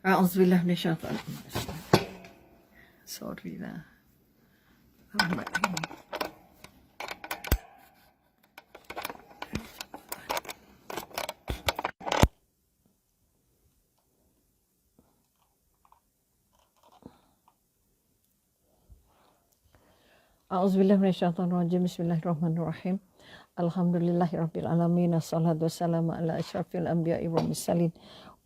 A'udzubillah minasyaitonir. Sorry lah. Lambat ini. A'udzubillah minasyaitonir rajim. Bismillahirrahmanirrahim. Alhamdulillahirabbil alamin. Assalatu wassalamu ala asyrafil anbiya'i wal mursalin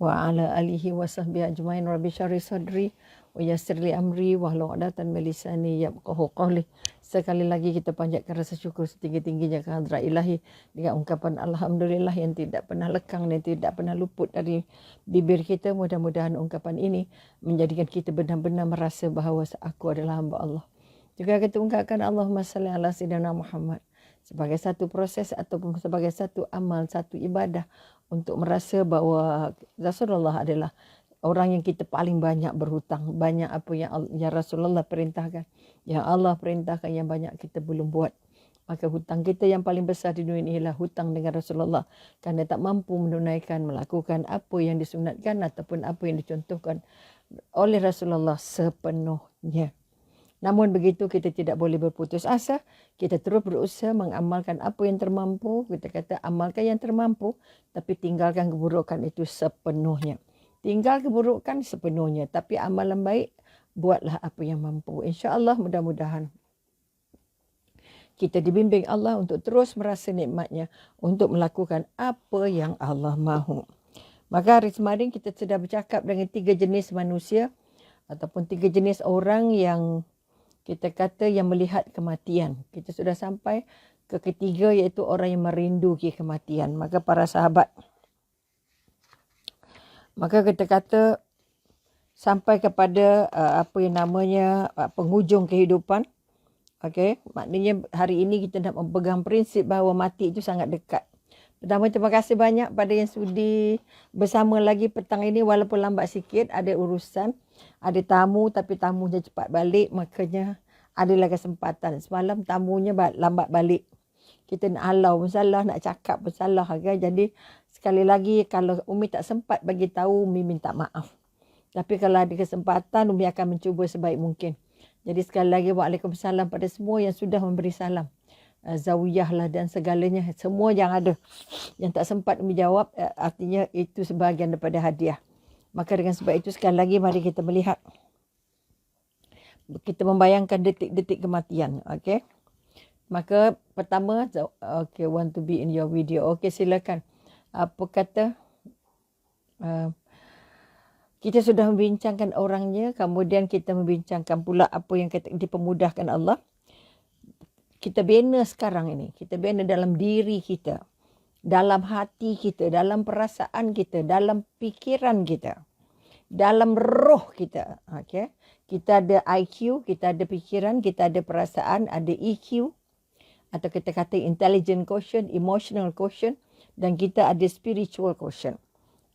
wa ala alihi wa sahbihi ajmain. Rabbi shrah sadri wa yassir li amri wahlul 'uqdatam min lisani yafqahu qawli. Sekali lagi kita panjatkan rasa syukur setinggi-tingginya ke hadrat Ilahi dengan ungkapan alhamdulillah yang tidak pernah lekang dan tidak pernah luput dari bibir kita. Mudah-mudahan ungkapan ini menjadikan kita benar-benar merasa bahawa aku adalah hamba Allah. Juga kita ungkapkan Allahumma salli ala sayyidina Muhammad sebagai satu proses ataupun sebagai satu amal, satu ibadah untuk merasa bahawa Rasulullah adalah orang yang kita paling banyak berhutang. Banyak apa yang Rasulullah perintahkan, yang Allah perintahkan, yang banyak kita belum buat. Maka hutang kita yang paling besar di dunia ini ialah hutang dengan Rasulullah. Kerana tak mampu menunaikan, melakukan apa yang disunatkan ataupun apa yang dicontohkan oleh Rasulullah sepenuhnya. Namun begitu kita tidak boleh berputus asa. Kita terus berusaha mengamalkan apa yang termampu. Kita kata amalkan yang termampu. Tapi tinggalkan keburukan itu sepenuhnya. Tinggal keburukan sepenuhnya. Tapi amalan baik buatlah apa yang mampu. InsyaAllah mudah-mudahan kita dibimbing Allah untuk terus merasa nikmatnya. Untuk melakukan apa yang Allah mahu. Maka hari kemarin kita sudah bercakap dengan 3 jenis manusia. Ataupun 3 jenis orang yang kita kata yang melihat kematian. Kita sudah sampai ke ketiga iaitu orang yang merinduki kematian. Maka para sahabat, maka kita kata sampai kepada apa yang namanya penghujung kehidupan. Okey, maknanya hari ini kita nak memegang prinsip bahawa mati itu sangat dekat. Pertama, terima kasih banyak pada yang sudi bersama lagi petang ini walaupun lambat sikit, ada urusan, ada tamu tapi tamunya cepat balik, makanya adalah kesempatan. Semalam tamunya lambat balik. Kita nak halau pun salah, nak cakap pun salah kan. Jadi sekali lagi kalau Umi tak sempat bagi tahu, Umi minta maaf. Tapi kalau ada kesempatan, Umi akan mencuba sebaik mungkin. Jadi sekali lagi waalaikumsalam pada semua yang sudah memberi salam. Zawiyah lah dan segalanya, semua yang ada yang tak sempat menjawab, artinya itu sebahagian daripada hadiah. Maka dengan sebab itu sekali lagi mari kita melihat, kita membayangkan detik-detik kematian. Okey, maka pertama, okay, want to be in your video. Okey, silakan. Apa kata kita sudah membincangkan orangnya, kemudian kita membincangkan pula apa yang dipermudahkan Allah. Kita bina sekarang ini. Kita bina dalam diri kita. Dalam hati kita. Dalam perasaan kita. Dalam fikiran kita. Dalam roh kita. Okay? Kita ada IQ. Kita ada fikiran. Kita ada perasaan. Ada EQ. Atau kita kata intelligent quotient. Emotional quotient. Dan kita ada spiritual quotient.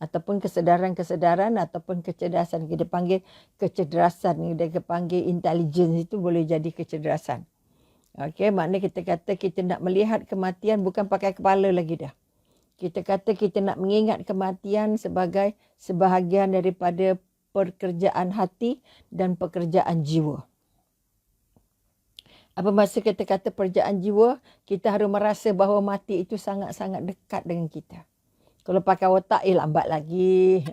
Ataupun kesedaran-kesedaran. Ataupun kecerdasan. Kita panggil kecerdasan. Kita panggil intelligence. Itu boleh jadi kecerdasan. Okey, maknanya kita kata kita nak melihat kematian bukan pakai kepala lagi dah. Kita kata kita nak mengingat kematian sebagai sebahagian daripada pekerjaan hati dan pekerjaan jiwa. Apa maksud kita kata pekerjaan jiwa? Kita harus merasa bahawa mati itu sangat-sangat dekat dengan kita. Kalau pakai otak, lambat lagi.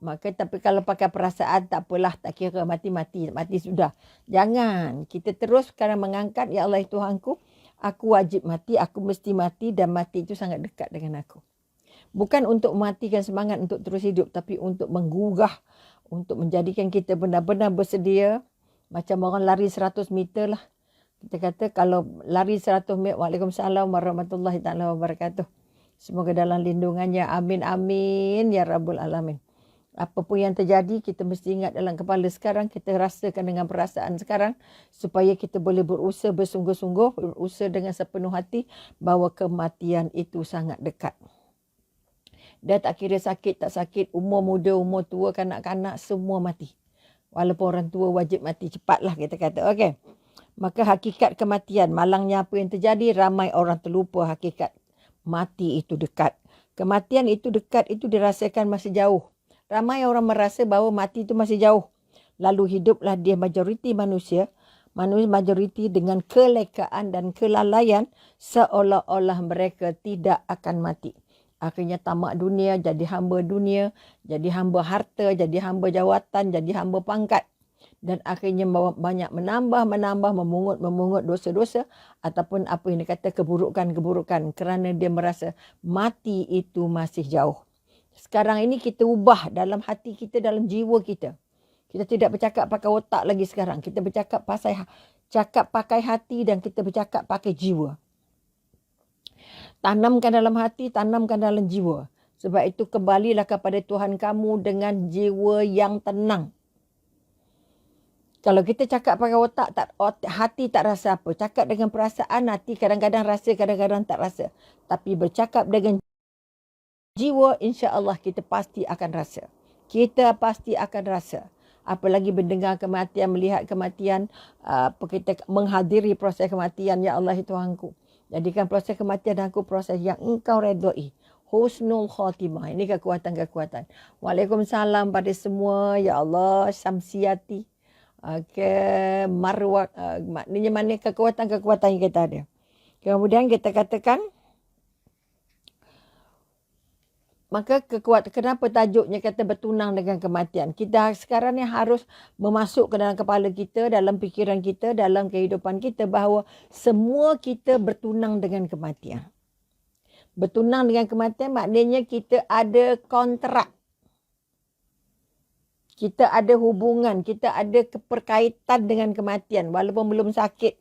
Maka tapi kalau pakai perasaan tak apalah, tak kira mati sudah. Jangan. Kita terus sekarang mengangkat, ya Allah Tuhanku, aku wajib mati, aku mesti mati dan mati itu sangat dekat dengan aku. Bukan untuk mematikan semangat untuk terus hidup, tapi untuk menggugah, untuk menjadikan kita benar-benar bersedia. Macam orang lari 100 meter lah. Kita kata kalau lari 100 meter, Waalaikumsalam warahmatullahi taala wabarakatuh. Semoga dalam lindungannya, amin amin ya rabbul alamin. Apapun yang terjadi, kita mesti ingat dalam kepala sekarang, kita rasakan dengan perasaan sekarang, supaya kita boleh berusaha bersungguh-sungguh, berusaha dengan sepenuh hati, bahawa kematian itu sangat dekat. Dan tak kira sakit, tak sakit, umur muda, umur tua, kanak-kanak, semua mati. Walaupun orang tua wajib mati, cepatlah kita kata. Okey. Maka hakikat kematian, malangnya apa yang terjadi, ramai orang terlupa hakikat mati itu dekat. Kematian itu dekat, itu dirasakan masih jauh. Ramai orang merasa bahawa mati itu masih jauh. Lalu hiduplah dia majoriti manusia majoriti dengan kelekaan dan kelalaian seolah-olah mereka tidak akan mati. Akhirnya tamak dunia, jadi hamba dunia, jadi hamba harta, jadi hamba jawatan, jadi hamba pangkat. Dan akhirnya banyak menambah, memungut dosa-dosa ataupun apa yang dikata keburukan-keburukan kerana dia merasa mati itu masih jauh. Sekarang ini kita ubah dalam hati kita, dalam jiwa kita. Kita tidak bercakap pakai otak lagi sekarang. Kita bercakap pakai hati dan kita bercakap pakai jiwa. Tanamkan dalam hati, tanamkan dalam jiwa. Sebab itu kembalilah kepada Tuhan kamu dengan jiwa yang tenang. Kalau kita cakap pakai otak, hati tak rasa apa. Cakap dengan perasaan, hati kadang-kadang rasa, kadang-kadang tak rasa. Tapi bercakap dengan jiwa, insya-Allah kita pasti akan rasa. Kita pasti akan rasa. Apalagi mendengar kematian, melihat kematian, kita menghadiri proses kematian. Ya Allah, Tuhanku, jadikan proses kematian aku proses yang engkau redai. Husnul khatimah. Ini kekuatan-kekuatan. Waalaikumsalam pada semua. Ya Allah, Syamsiati. Marwah. Maknanya mana kekuatan-kekuatan yang kita ada. Kemudian kita katakan, maka kenapa tajuknya kata bertunang dengan kematian? Kita sekarang ni harus memasuk ke dalam kepala kita, dalam fikiran kita, dalam kehidupan kita bahawa semua kita bertunang dengan kematian. Bertunang dengan kematian maknanya kita ada kontrak. Kita ada hubungan, kita ada keperkaitan dengan kematian walaupun belum sakit.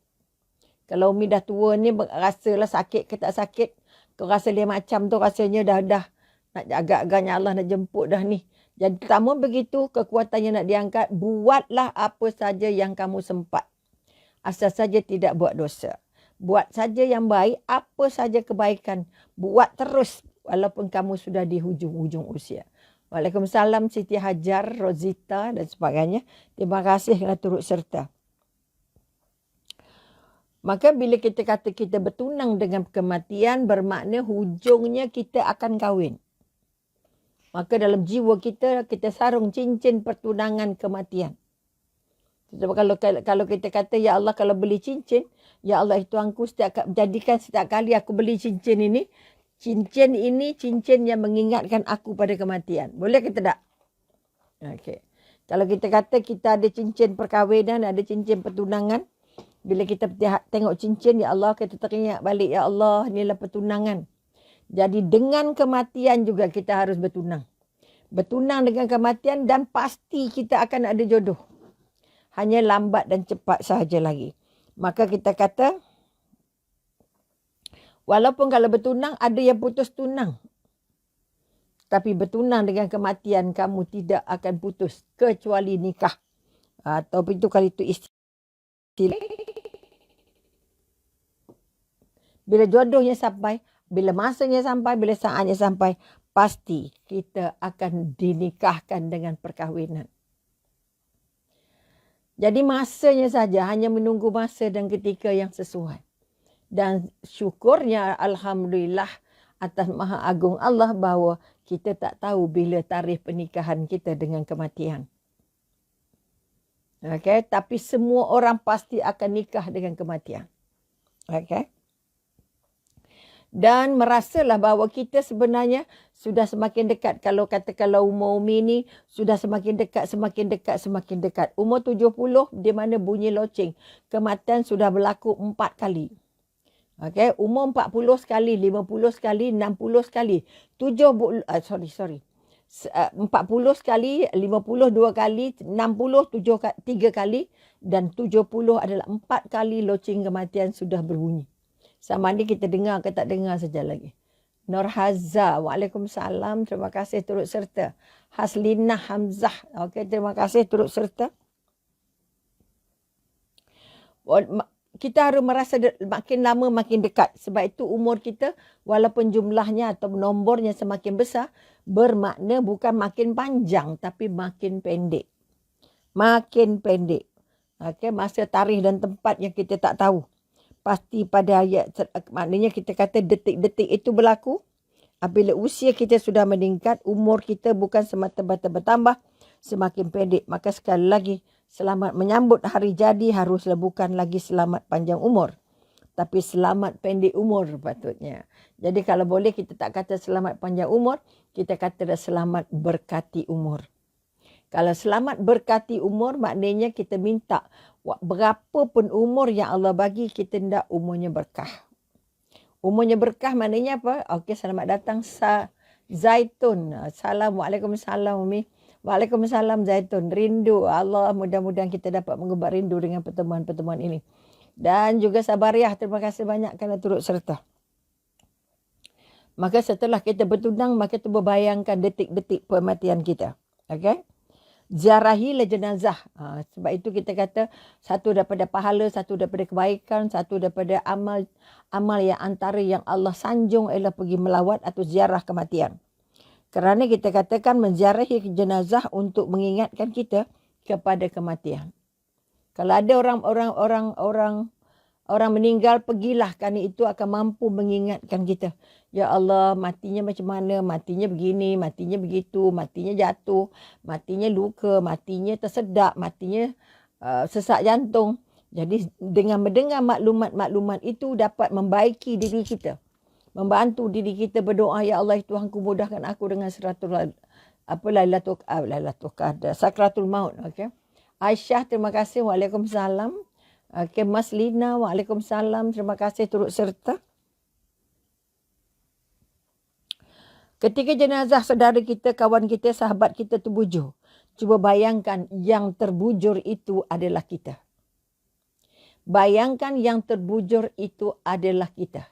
Kalau Umi dah tua ni rasalah sakit ke tak sakit. Kau rasa dia macam tu rasanya dah nak agak-agaknya Allah nak jemput dah ni. Jadi pertama begitu, kekuatan yang nak diangkat, buatlah apa saja yang kamu sempat. Asal saja tidak buat dosa. Buat saja yang baik, apa saja kebaikan. Buat terus walaupun kamu sudah di hujung-hujung usia. Waalaikumsalam Siti Hajar, Rosita dan sebagainya. Terima kasih kerana turut serta. Maka bila kita kata kita bertunang dengan kematian, bermakna hujungnya kita akan kahwin. Maka dalam jiwa kita, kita sarung cincin pertunangan kematian. Sebab kalau kita kata, ya Allah kalau beli cincin, ya Allah Tuhanku jadikan setiap kali aku beli cincin ini cincin yang mengingatkan aku pada kematian. Boleh kita tak? Okey. Kalau kita kata kita ada cincin perkahwinan, ada cincin pertunangan, bila kita tengok cincin, ya Allah kita teringat balik, ya Allah inilah pertunangan. Jadi dengan kematian juga kita harus bertunang. Bertunang dengan kematian dan pasti kita akan ada jodoh. Hanya lambat dan cepat sahaja lagi. Maka kita kata, walaupun kalau bertunang ada yang putus tunang. Tapi bertunang dengan kematian kamu tidak akan putus kecuali nikah. Atau itu kali itu istilah. Bila jodohnya sampai, bila masanya sampai, bila saatnya sampai, pasti kita akan dinikahkan dengan perkahwinan. Jadi masanya saja, hanya menunggu masa dan ketika yang sesuai. Dan syukurnya Alhamdulillah atas Maha Agung Allah bahawa kita tak tahu bila tarikh pernikahan kita dengan kematian. Okay? Tapi semua orang pasti akan nikah dengan kematian. Okay? Dan merasalah bahawa kita sebenarnya sudah semakin dekat. Kalau umur Umi ni sudah semakin dekat. Umur 70 di mana bunyi loceng. Kematian sudah berlaku 4 kali. Okay, umur 40 sekali, 50 sekali, 60 sekali. 40 sekali, 52 kali, 60 3 kali dan 70 adalah 4 kali loceng kematian sudah berbunyi. Sama ni kita dengar ke tak dengar saja lagi. Nur Hazza, waalaikumsalam. Terima kasih turut serta. Haslina Hamzah, okey, terima kasih turut serta. Kita harus merasa makin lama makin dekat. Sebab itu umur kita walaupun jumlahnya atau nombornya semakin besar, bermakna bukan makin panjang tapi makin pendek. Makin pendek. Okay, masa tarikh dan tempat yang kita tak tahu. Pasti pada ayat, maknanya kita kata detik-detik itu berlaku. Apabila usia kita sudah meningkat, umur kita bukan semata-mata bertambah, semakin pendek. Maka sekali lagi, selamat menyambut hari jadi haruslah bukan lagi selamat panjang umur, tapi selamat pendek umur patutnya. Jadi kalau boleh kita tak kata selamat panjang umur, kita kata selamat berkati umur. Kalau selamat berkati umur, maknanya kita minta berapa pun umur yang Allah bagi, kita hendak umurnya berkah. Umurnya berkah maknanya apa? Okey, selamat datang Zaitun. Assalamualaikum, salam Umi. Waalaikumsalam Zaitun. Rindu Allah, mudah-mudahan kita dapat mengubat rindu dengan pertemuan-pertemuan ini. Dan juga Sabariah, terima kasih banyak kerana turut serta. Maka setelah kita bertunang, maka kita berbayangkan detik-detik kematian kita. Okey? Ziarahilah jenazah. Sebab itu kita kata satu daripada pahala, satu daripada kebaikan, satu daripada amal yang antara yang Allah sanjung ialah pergi melawat atau ziarah kematian. Kerana kita katakan menziarahi jenazah untuk mengingatkan kita kepada kematian. Kalau ada orang meninggal, pergilah kerana itu akan mampu mengingatkan kita. Ya Allah, matinya macam mana, matinya begini, matinya begitu, matinya jatuh, matinya luka, matinya tersedak, matinya sesak jantung. Jadi dengan mendengar maklumat-maklumat itu dapat membaiki diri kita. Membantu diri kita berdoa, ya Allah Tuhanku mudahkan aku dengan Lailatul Qadar, Sakratul Maut. Okay? Aisyah, terima kasih. Waalaikumsalam. Okay, Mas Lina, waalaikumsalam. Terima kasih turut serta. Ketika jenazah saudara kita, kawan kita, sahabat kita terbujur, cuba bayangkan yang terbujur itu adalah kita. Bayangkan yang terbujur itu adalah kita.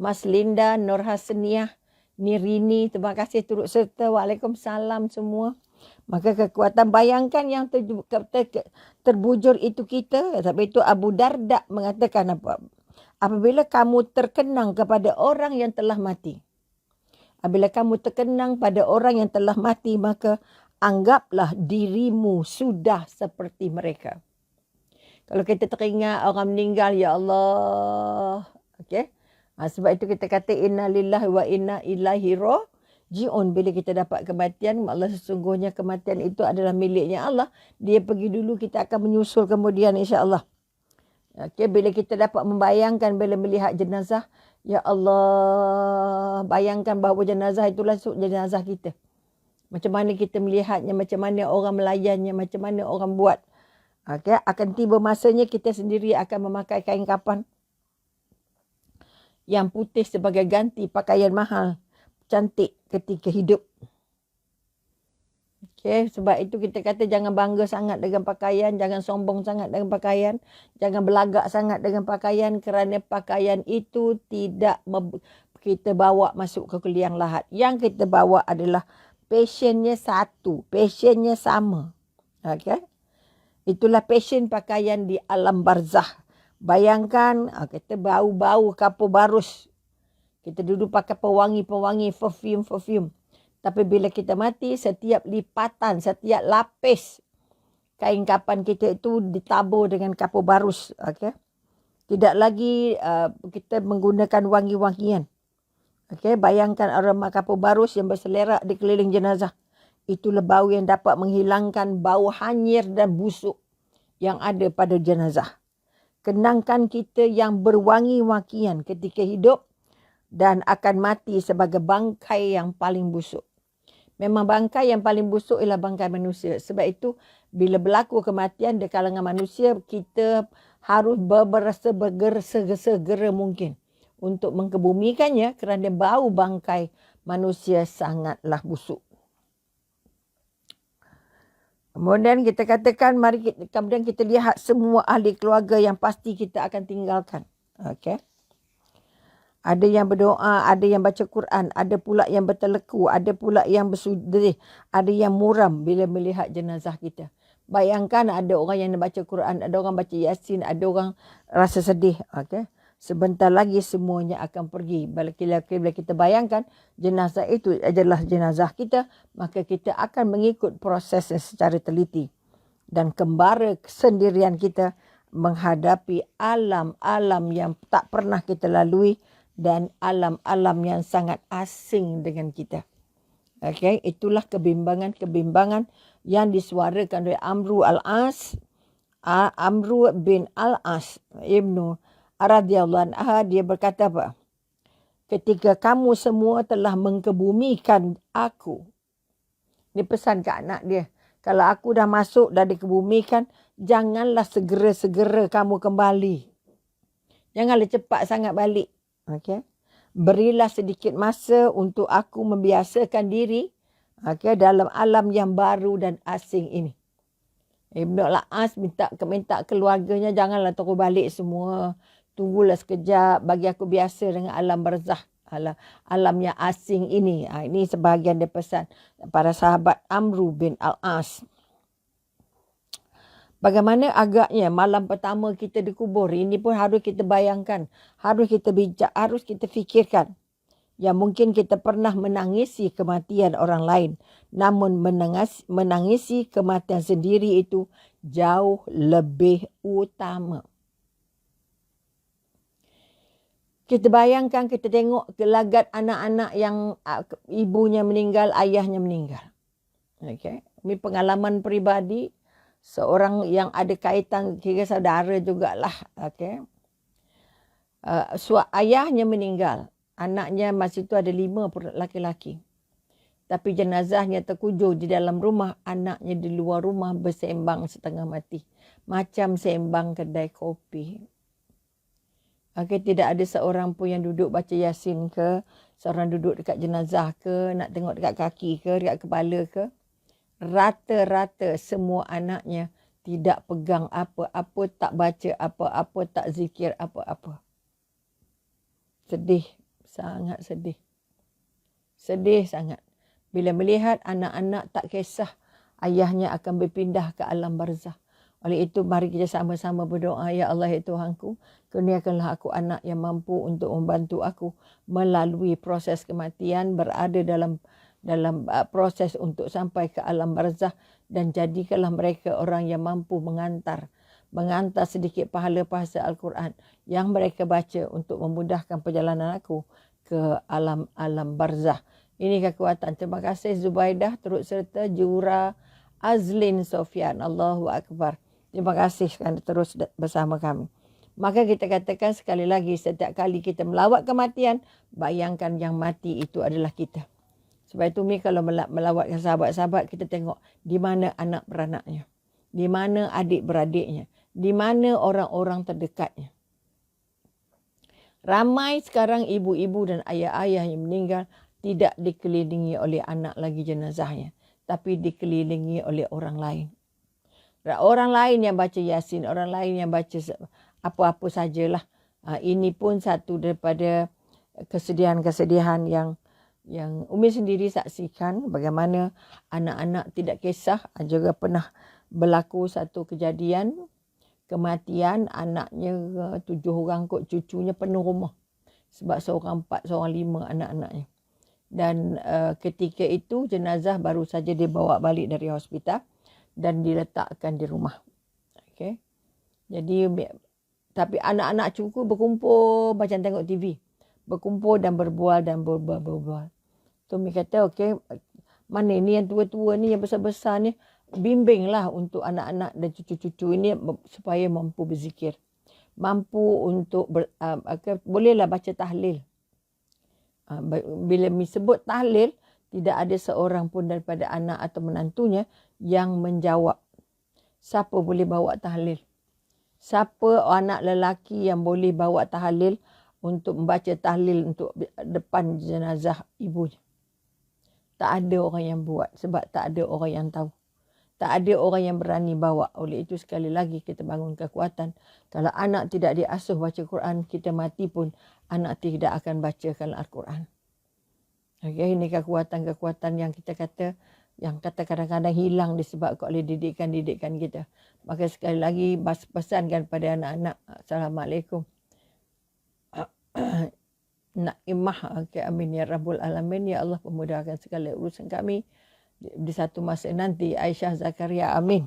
Mas Linda, Nur Hasniah, Nirini, terima kasih turut serta. Waalaikumsalam semua. Maka kekuatan bayangkan yang terbujur itu kita. Sebab itu Abu Darda mengatakan apa? Apabila kamu terkenang kepada orang yang telah mati. Apabila kamu terkenang pada orang yang telah mati, maka anggaplah dirimu sudah seperti mereka. Kalau kita teringat orang meninggal, ya Allah. Okay? Sebab itu kita kata inna lillahi wa inna ilaihi raji'un. Bila kita dapat kematian, Allah sesungguhnya kematian itu adalah miliknya Allah. Dia pergi dulu, kita akan menyusul kemudian insya-Allah. Okay, bila kita dapat membayangkan bila melihat jenazah, ya Allah, bayangkan bahawa jenazah itulah jenazah kita. Macam mana kita melihatnya, macam mana orang melayannya, macam mana orang buat. Okay, akan tiba masanya kita sendiri akan memakai kain kafan yang putih sebagai ganti pakaian mahal, cantik ketika hidup. Okay, sebab itu kita kata jangan bangga sangat dengan pakaian, jangan sombong sangat dengan pakaian, jangan belagak sangat dengan pakaian kerana pakaian itu tidak kita bawa masuk ke liang lahat. Yang kita bawa adalah passionnya satu, passionnya sama. Okay? Itulah passion pakaian di alam barzah. Bayangkan kita bau-bau kapur barus. Kita duduk pakai pewangi-pewangi, perfume. Tapi bila kita mati, setiap lipatan, setiap lapis kain kapan kita itu ditabur dengan kapur barus. Okay? Tidak lagi kita menggunakan wangi-wangian. Okay? Bayangkan aroma kapur barus yang berselerak di keliling jenazah. Itulah bau yang dapat menghilangkan bau hanyir dan busuk yang ada pada jenazah. Kenangkan kita yang berwangi-wangian ketika hidup dan akan mati sebagai bangkai yang paling busuk. Memang bangkai yang paling busuk ialah bangkai manusia. Sebab itu bila berlaku kematian di kalangan manusia, kita harus segera mungkin untuk mengkebumikannya kerana bau bangkai manusia sangatlah busuk. Kemudian kita katakan, kemudian kita lihat semua ahli keluarga yang pasti kita akan tinggalkan. Okay? Ada yang berdoa, ada yang baca Quran, ada pula yang berteleku, ada pula yang bersujud, ada yang muram bila melihat jenazah kita. Bayangkan ada orang yang baca Quran, ada orang baca Yasin, ada orang rasa sedih. Okay? Sebentar lagi semuanya akan pergi. Bila kita bayangkan jenazah itu adalah jenazah kita, maka kita akan mengikut prosesnya secara teliti. Dan kembara kesendirian kita menghadapi alam-alam yang tak pernah kita lalui dan alam-alam yang sangat asing dengan kita. Okay, itulah kebimbangan-kebimbangan yang disuarakan oleh Amru bin Al-As Ibnu radhiyallahu anha. Dia berkata apa? Ketika kamu semua telah mengkebumikan aku. Ini pesan ke anak dia. Kalau aku dah masuk, dah dikebumikan, janganlah segera-segera kamu kembali. Janganlah cepat sangat balik. Okay? Berilah sedikit masa untuk aku membiasakan diri dalam alam yang baru dan asing ini. Ibnu Al-As minta keluarganya, janganlah terus balik semua. Tunggulah sekejap, bagi aku biasa dengan alam barzah, alam yang asing ini. Ini sebahagian dia pesan para sahabat Amru bin Al-As. Bagaimana agaknya malam pertama kita dikubur. Ini pun harus kita bayangkan, harus kita bijak, harus kita fikirkan. Yang mungkin kita pernah menangisi kematian orang lain. Namun menangisi kematian sendiri itu jauh lebih utama. Kita bayangkan, kita tengok gelagat anak-anak yang ibunya meninggal, ayahnya meninggal. Okay. Ini pengalaman peribadi seorang yang ada kaitan kira saudara jugalah. Okay. Ayahnya meninggal. Anaknya masa itu ada 5 laki-laki. Tapi jenazahnya terkujur di dalam rumah. Anaknya di luar rumah bersembang setengah mati. Macam sembang kedai kopi. Okay, tidak ada seorang pun yang duduk baca Yasin ke, seorang duduk dekat jenazah ke, nak tengok dekat kaki ke, dekat kepala ke. Rata-rata semua anaknya tidak pegang apa-apa, tak baca apa-apa, tak zikir apa-apa. Sedih, sangat sedih. Sedih sangat. Bila melihat anak-anak tak kisah ayahnya akan berpindah ke alam barzah. Oleh itu, mari kita sama-sama berdoa, ya Allah, ya Tuhanku, kurniakanlah aku anak yang mampu untuk membantu aku melalui proses kematian, berada dalam proses untuk sampai ke alam barzah, dan jadikanlah mereka orang yang mampu mengantar sedikit pahala-pahala Al-Quran yang mereka baca untuk memudahkan perjalanan aku ke alam barzah. Ini kekuatan. Terima kasih Zubaidah turut serta, Jura, Azlin, Sofian. Allahu Akbar. Terima kasih kerana terus bersama kami. Maka kita katakan sekali lagi, setiap kali kita melawat kematian, bayangkan yang mati itu adalah kita. Sebab itu kalau melawatkan sahabat-sahabat, kita tengok di mana anak beranaknya, di mana adik beradiknya, di mana orang-orang terdekatnya. Ramai sekarang ibu-ibu dan ayah-ayah yang meninggal tidak dikelilingi oleh anak lagi jenazahnya, tapi dikelilingi oleh orang lain. Orang lain yang baca Yasin, orang lain yang baca apa-apa sajalah. Ini pun satu daripada kesedihan-kesedihan yang Umi sendiri saksikan, bagaimana anak-anak tidak kisah. Juga pernah berlaku satu kejadian kematian anaknya 7 orang kot, cucunya penuh rumah. Sebab seorang 4, seorang 5 anak-anaknya. Dan ketika itu jenazah baru saja dibawa balik dari hospital dan diletakkan di rumah. Okay. Jadi, tapi anak-anak cucu berkumpul macam tengok TV. Berkumpul dan berbual. Tu Mi kata, okay, mana ni yang tua-tua ni, yang besar-besar ni, bimbinglah untuk anak-anak dan cucu-cucu ini supaya mampu berzikir. Mampu untuk, bolehlah baca tahlil. Bila Mi sebut tahlil, tidak ada seorang pun daripada anak atau menantunya yang menjawab. Siapa boleh bawa tahlil? Siapa anak lelaki yang boleh bawa tahlil untuk membaca tahlil untuk depan jenazah ibunya? Tak ada orang yang buat sebab tak ada orang yang tahu. Tak ada orang yang berani bawa. Oleh itu sekali lagi kita bangun kekuatan. Kalau anak tidak diasuh baca Quran, kita mati pun anak tidak akan bacakan Al-Quran. Okay, ini kekuatan-kekuatan yang kita kata, yang kata kadang-kadang hilang disebabkan oleh didikan-didikan kita. Maka sekali lagi pesankan pada anak-anak, Assalamualaikum. Naimah, okay, amin ya Rabbul Alamin. Ya Allah, pemudahkan segala urusan kami di satu masa nanti. Aisyah Zakaria, amin.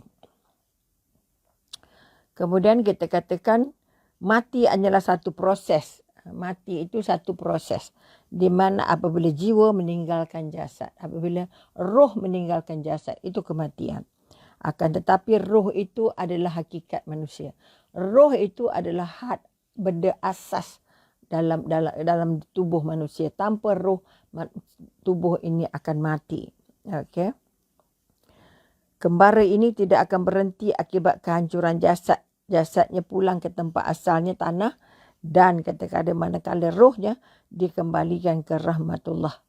Kemudian kita katakan mati hanyalah satu proses. Mati itu satu proses. Di mana apabila jiwa meninggalkan jasad, apabila roh meninggalkan jasad, itu kematian. Akan tetapi roh itu adalah hakikat manusia. Roh itu adalah benda asas dalam tubuh manusia. Tanpa roh, tubuh ini akan mati. Okey. Kembara ini tidak akan berhenti akibat kehancuran jasad. Jasadnya pulang ke tempat asalnya, tanah, dan ketika ada manakala rohnya dikembalikan ke rahmatullah.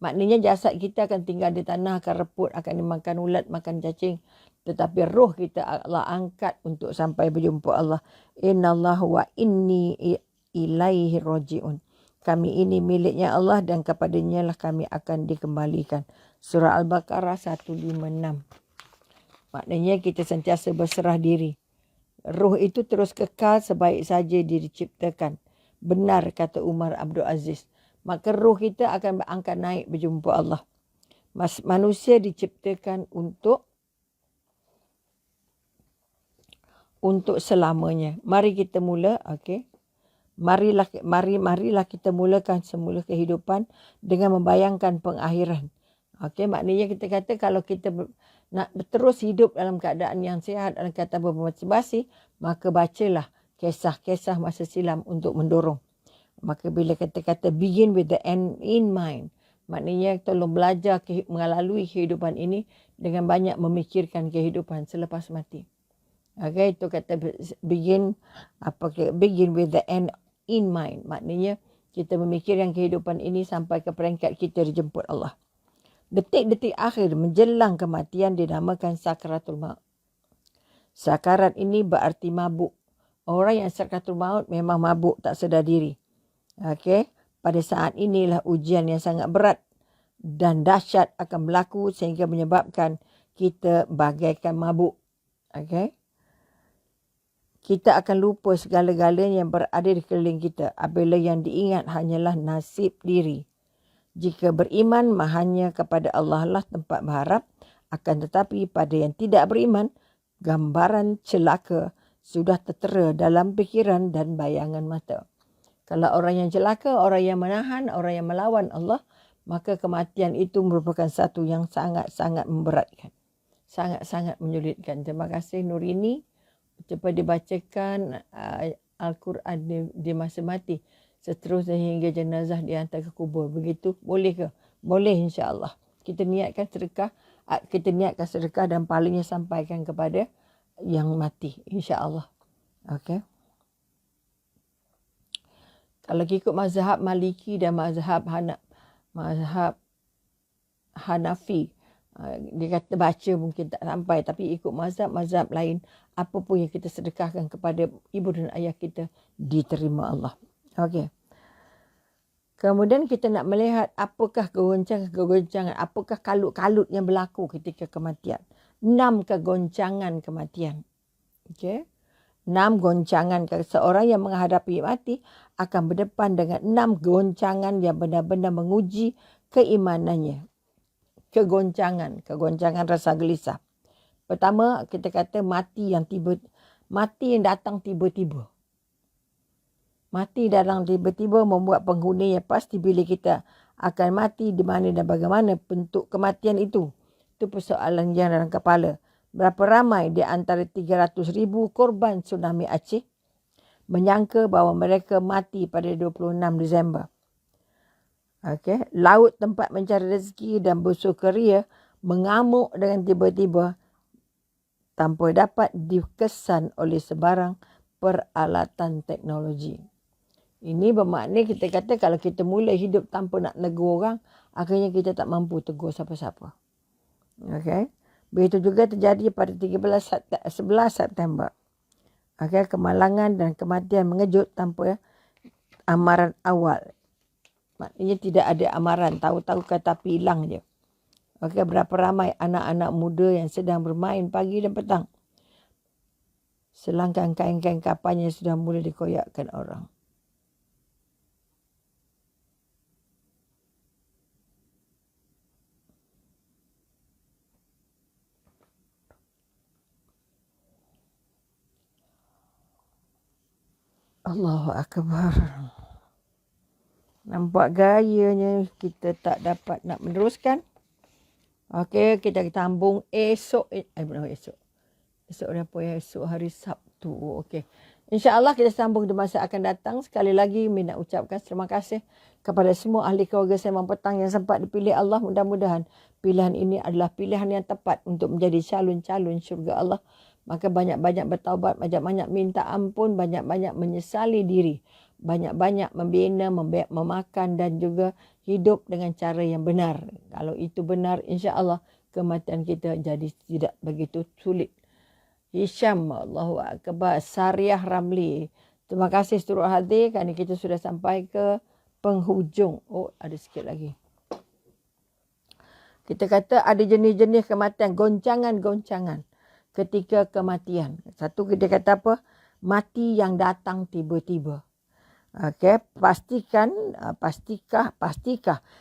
Maknanya jasad kita akan tinggal di tanah, akan reput, akan dimakan ulat, makan cacing. Tetapi roh kita Allah angkat untuk sampai berjumpa Allah. Innallahu wa inni ilaihi raji'un. Kami ini miliknya Allah dan kepadanya lah kami akan dikembalikan. Surah Al-Baqarah 156. Maknanya kita sentiasa berserah diri. Roh itu terus kekal sebaik saja diciptakan. Benar kata Umar Abdul Aziz. Maka roh kita akan berangkat naik berjumpa Allah. Manusia diciptakan untuk selamanya. Mari kita mula, okey. Marilah kita mulakan semula kehidupan dengan membayangkan pengakhiran. Okey, maknanya kita kata kalau kita nak terus hidup dalam keadaan yang sihat, dalam kata berbasi, maka bacalah kisah-kisah masa silam untuk mendorong. Maka bila kata-kata begin with the end in mind, maknanya tolong belajar melalui kehidupan ini dengan banyak memikirkan kehidupan selepas mati. Okay, itu kata begin with the end in mind. Maknanya kita memikirkan kehidupan ini sampai ke peringkat kita dijemput Allah. Detik-detik akhir menjelang kematian dinamakan sakaratul maut. Sakarat ini berarti mabuk. Orang yang sakaratul maut memang mabuk, tak sedar diri. Okey, pada saat inilah ujian yang sangat berat dan dahsyat akan berlaku sehingga menyebabkan kita bagaikan mabuk. Okey. Kita akan lupa segala-galanya yang berada di sekeliling kita. Apabila yang diingat hanyalah nasib diri. Jika beriman, hanya kepada Allah lah tempat berharap. Akan tetapi pada yang tidak beriman, gambaran celaka sudah tertera dalam fikiran dan bayangan mata. Kalau orang yang celaka, orang yang menahan, orang yang melawan Allah, maka kematian itu merupakan satu yang sangat-sangat memberatkan. Sangat-sangat menyulitkan. Terima kasih Nurini. Cepat dibacakan Al-Quran di masa mati. Seterusnya hingga jenazah dihantar ke kubur. Begitu? Boleh ke? Boleh insya-Allah. Kita niatkan sedekah dan pahalanya sampaikan kepada yang mati insya-Allah. Okey. Kalau ikut mazhab Maliki dan mazhab Hanafi, dia kata baca mungkin tak sampai, tapi ikut mazhab lain, apa pun yang kita sedekahkan kepada ibu dan ayah kita diterima Allah. Okey. Kemudian kita nak melihat apakah kegoncangan, apakah kalut-kalut yang berlaku ketika kematian. 6 kegoncangan kematian. Okey. 6 goncangan. Seorang yang menghadapi mati akan berdepan dengan 6 goncangan yang benar-benar menguji keimanannya. Kegoncangan rasa gelisah. Pertama, kita kata mati yang datang tiba-tiba. Mati datang tiba-tiba membuat penghuninya pasti bila kita akan mati di mana dan bagaimana bentuk kematian itu. Itu persoalan yang dalam kepala. Berapa ramai di antara 300,000 korban tsunami Aceh menyangka bahawa mereka mati pada 26 Disember. Okay. Laut tempat mencari rezeki dan bersukaria mengamuk dengan tiba-tiba tanpa dapat dikesan oleh sebarang peralatan teknologi. Ini bermakna kita kata kalau kita mula hidup tanpa nak negur orang, akhirnya kita tak mampu tegur siapa-siapa. Okay. Begitu juga terjadi pada 11 September. Okay. Kemalangan dan kematian mengejut tanpa amaran awal. Maknanya tidak ada amaran, tahu-tahu kata api hilang je. Okay. Berapa ramai anak-anak muda yang sedang bermain pagi dan petang. Selangkang kain-kain kapalnya sudah mula dikoyakkan orang. Allahu Akbar. Nampak gayanya kita tak dapat nak meneruskan. Okey, kita sambung esok. Bukan esok. Esok apa ya? Esok hari Sabtu. Okey. InsyaAllah kita sambung di masa akan datang. Sekali lagi, saya nak ucapkan terima kasih kepada semua ahli keluarga Sembang Petang yang sempat dipilih Allah. Mudah-mudahan pilihan ini adalah pilihan yang tepat untuk menjadi calon-calon syurga Allah. Maka banyak-banyak bertaubat, banyak-banyak minta ampun, banyak-banyak menyesali diri. Banyak-banyak membina, memakan dan juga hidup dengan cara yang benar. Kalau itu benar, insya-Allah kematian kita jadi tidak begitu sulit. Hisham, Allahu Akbar, Sariah Ramli. Terima kasih seluruh hadir kerana kita sudah sampai ke penghujung. Oh, ada sikit lagi. Kita kata ada jenis-jenis kematian, goncangan-goncangan ketika kematian. Satu kita kata apa? Mati yang datang tiba-tiba. Okey, pastikah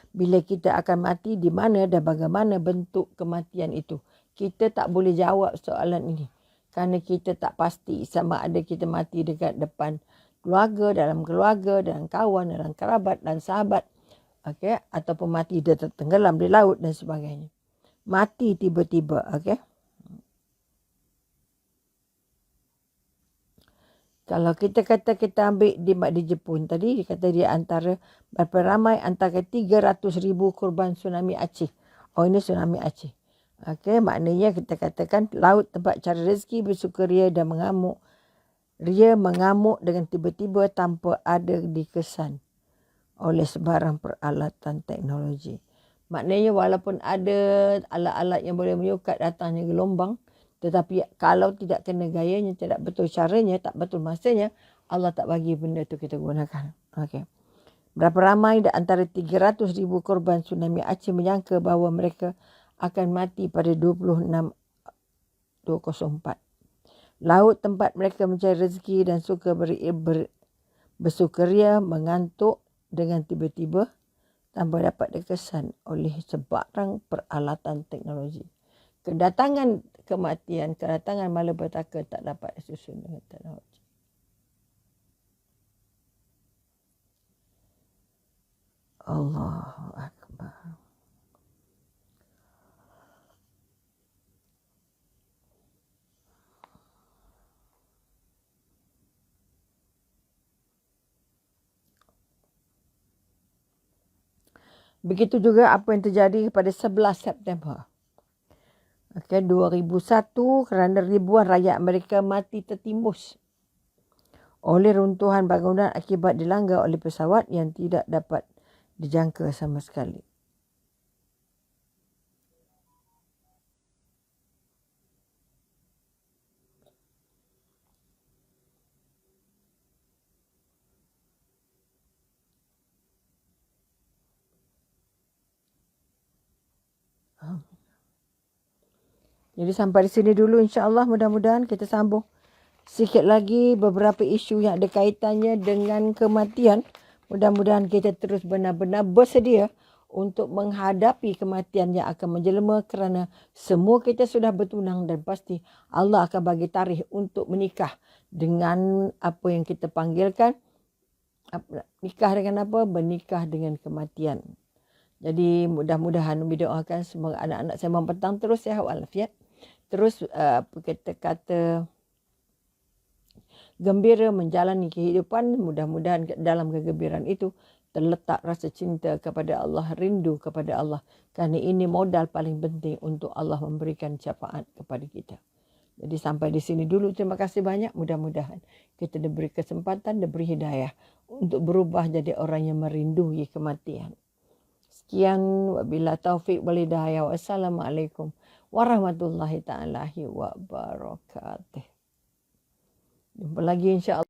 bila kita akan mati di mana dan bagaimana bentuk kematian itu. Kita tak boleh jawab soalan ini kerana kita tak pasti sama ada kita mati dekat depan keluarga, dalam kawan, dalam kerabat dan sahabat. Okey, ataupun mati dia tertenggelam di laut dan sebagainya. Mati tiba-tiba, okey. Kalau kita kata kita ambil di Jepun tadi, dia kata dia berapa ramai antara 300,000 korban tsunami Aceh. Oh, ini tsunami Aceh. Okey, maknanya kita katakan laut tempat cari rezeki bersukaria dan mengamuk. Ria mengamuk dengan tiba-tiba tanpa ada dikesan oleh sebarang peralatan teknologi. Maknanya walaupun ada alat-alat yang boleh menyukat datangnya gelombang, tetapi kalau tidak kena gayanya, tidak betul caranya, tak betul masanya, Allah tak bagi benda tu kita gunakan. Okey. Berapa ramai di antara 300,000 korban tsunami Aceh menyangka bahawa mereka akan mati pada 26/204. Laut tempat mereka mencari rezeki dan suka bersukaria mengantuk dengan tiba-tiba tanpa dapat dikesan oleh sebarang peralatan teknologi. Kedatangan kematian, kedatangan malapetaka tak dapat disusun dengan teknologi. Allahu Akbar. Begitu juga apa yang terjadi pada 11 September. Okay, 2001 kerana ribuan rakyat Amerika mati tertimbus oleh runtuhan bangunan akibat dilanggar oleh pesawat yang tidak dapat dijangka sama sekali. Jadi sampai di sini dulu, insya-Allah, mudah-mudahan kita sambung sikit lagi beberapa isu yang ada kaitannya dengan kematian. Mudah-mudahan kita terus benar-benar bersedia untuk menghadapi kematian yang akan menjelma kerana semua kita sudah bertunang dan pasti Allah akan bagi tarikh untuk menikah dengan apa yang kita panggilkan. Nikah dengan apa? Bernikah dengan kematian. Jadi mudah-mudahan didoakan semoga anak-anak Sembang Petang terus sihat walafiat. Terus kita kata gembira menjalani kehidupan. Mudah-mudahan dalam kegembiraan itu terletak rasa cinta kepada Allah, rindu kepada Allah. Kerana ini modal paling penting untuk Allah memberikan syafaat kepada kita. Jadi sampai di sini dulu. Terima kasih banyak. Mudah-mudahan kita diberi kesempatan, diberi hidayah untuk berubah jadi orang yang merindui kematian. Sekian, wabillahi taufik wal hidayah. Wassalamualaikum warahmatullahi ta'ala wabarakatuh. Jumpa lagi insya-Allah.